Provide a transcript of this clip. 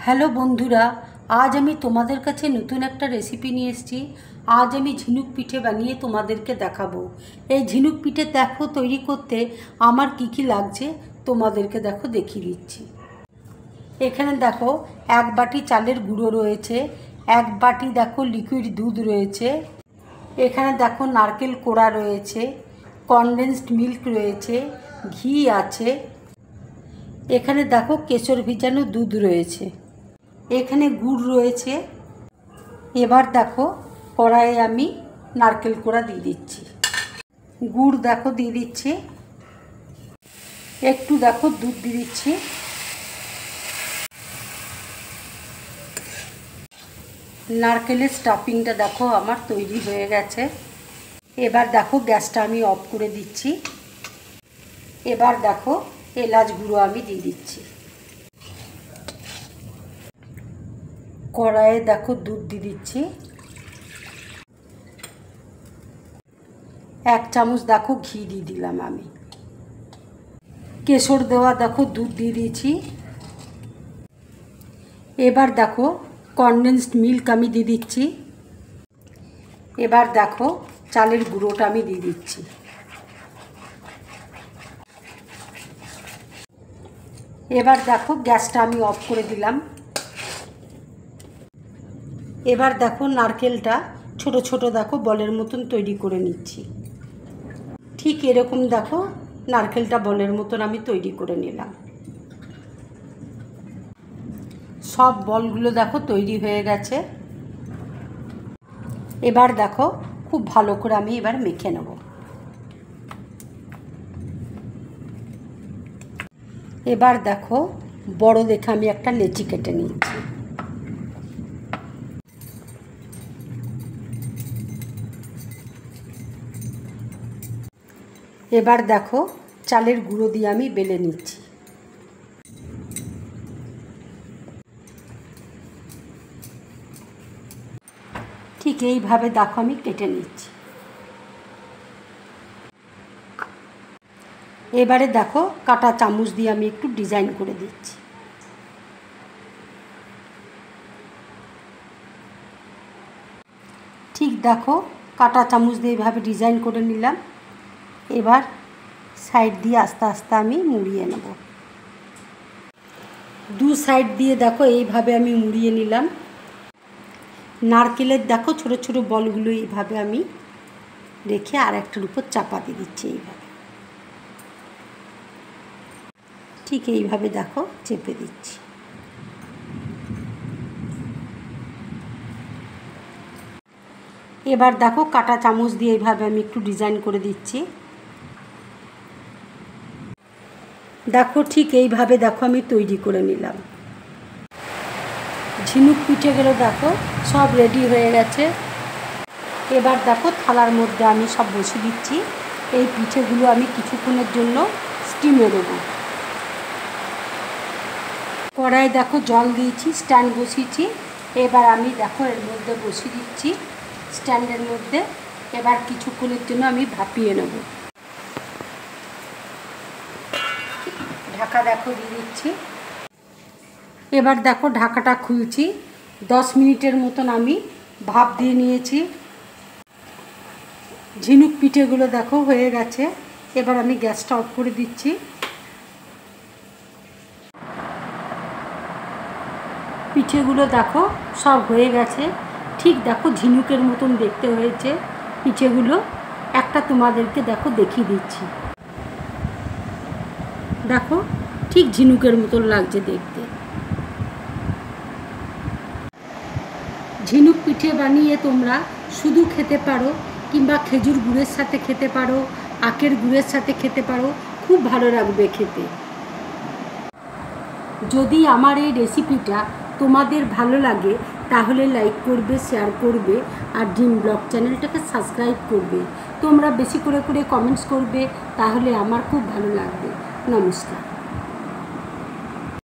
Hello বন্ধুরা, আজ আমি তোমাদের কাছে নতুন একটা রেসিপি নিয়ে এসেছি। আজ আমি ঝিনুক পিঠে বানিয়ে তোমাদেরকে দেখাবো। এই ঝিনুক পিঠে দেখো তৈরি করতে আমার কি লাগছে তোমাদেরকে দেখো দেখিয়ে দিচ্ছি। এখানে দেখো এক বাটি চালের গুঁড়ো রয়েছে, এক বাটি দেখো লিকুইড দুধ রয়েছে, এখানে দেখো নারকেল কোড়া রয়েছে, কনডেন্সড মিল্ক রয়েছে, ঘি আছে, এখানে দেখো কেশর ভিজানো দুধ রয়েছে, এখানে গুড় রয়েছে। এবার দেখো কড়াইয়ে আমি নারকেল কোড়া দিয়ে দিচ্ছি, গুড় দেখো দিয়ে দিচ্ছি, একটু দেখো দুধ দিয়ে দিচ্ছি। নারকেলের স্টাফিংটা দেখো আমার তৈরি হয়ে গেছে। এবার দেখো গ্যাসটা আমি অফ করে দিচ্ছি। এবার দেখো এলাচ গুঁড়ো আমি দিয়ে দিচ্ছি। কড়াইয়ে দেখো দুধ দিয়ে দিচ্ছি, এক চামচ দেখো ঘি দিয়ে দিলাম আমি, কেশর দেওয়া দেখো দুধ দিয়ে দিয়েছি। এবার দেখো কনডেন্সড মিল্ক আমি দিয়ে দিচ্ছি। এবার দেখো চালের গুঁড়োটা আমি দিয়ে দিচ্ছি। এবার দেখো গ্যাসটা আমি অফ করে দিলাম। এবার দেখো নারকেলটা ছোট ছোট দেখো বলের মতন তৈরি করে নিচ্ছি। ঠিক এরকম দেখো নারকেলটা বলের মতন আমি তৈরি করে নিলাম। সব বলগুলো দেখো তৈরি হয়ে গেছে। এবার দেখো খুব ভালো করে আমি এবার মেখে নেব। এবার দেখো বড় দেখে আমি একটা লেচি কেটে নিচ্ছি। এবার দেখো চালের গুঁড়ো দিয়ে আমি বেলে নিচ্ছি। ঠিক এইভাবে দেখো আমি কেটে নিচ্ছি। এবারে দেখো কাঁটা চামচ দিয়ে আমি একটু ডিজাইন করে দিচ্ছি। ঠিক দেখো কাঁটা চামচ দিয়ে এইভাবে ডিজাইন করে নিলাম। এবার সাইড দিয়ে আস্তে আস্তে আমি মুড়িয়ে নেব। দু সাইড দিয়ে দেখো এইভাবে আমি মুড়িয়ে নিলাম। নারকেলের দেখো ছোট ছোট বলগুলো এইভাবে আমি রেখে আর একটার উপর চাপা দিয়ে দিচ্ছি। এইভাবে ঠিক এইভাবে দেখো চেপে দিচ্ছি। এবার দেখো কাঁটা চামচ দিয়ে এইভাবে আমি একটু ডিজাইন করে দিচ্ছি। দেখো ঠিক এইভাবে দেখো আমি তৈরি করে নিলাম। ঝিনুক পিঠেগুলো দেখো সব রেডি হয়ে গেছে। এবার দেখো থালার মধ্যে আমি সব বসিয়ে দিচ্ছি। এই পিঠেগুলো আমি কিছুক্ষণের জন্য স্টিমে দেবো। কড়াইয়ে দেখো জল দিয়েছি, স্ট্যান্ড বসিয়েছি। এবার আমি দেখো এর মধ্যে বসিয়ে দিচ্ছি স্ট্যান্ডের মধ্যে। এবার কিছুক্ষণের জন্য আমি ভাপিয়ে নেব। ঢাকা দেখো দিয়ে দিচ্ছি। এবার দেখো ঢাকাটা খুলছি। 10 মিনিটের মতন আমি ভাপ দিয়ে নিয়েছি। ঝিনুক পিঠেগুলো দেখো হয়ে গেছে। এবার আমি গ্যাসটা অফ করে দিচ্ছি। পিঠেগুলো দেখো সব হয়ে গেছে। ঠিক দেখো ঝিনুকের মতন দেখতে হয়েছে পিঠেগুলো। একটা তোমাদেরকে দেখো দেখিয়ে দিচ্ছি। দেখো ঠিক ঝিনুকের মতন লাগছে দেখতে। ঝিনুক পিঠে বানিয়ে তোমরা শুধু খেতে পারো, কিংবা খেজুর গুড়ের সাথে খেতে পারো, আখের গুড়ের সাথে খেতে পারো, খুব ভালো লাগবে খেতে। যদি আমার এই রেসিপিটা তোমাদের ভালো লাগে তাহলে লাইক করবে, শেয়ার করবে, আর ড্রিম ব্লগ চ্যানেলটাকে সাবস্ক্রাইব করবে। তোমরা বেশি করে কমেন্টস করবে, তাহলে আমার খুব ভালো লাগবে। নমস্কার।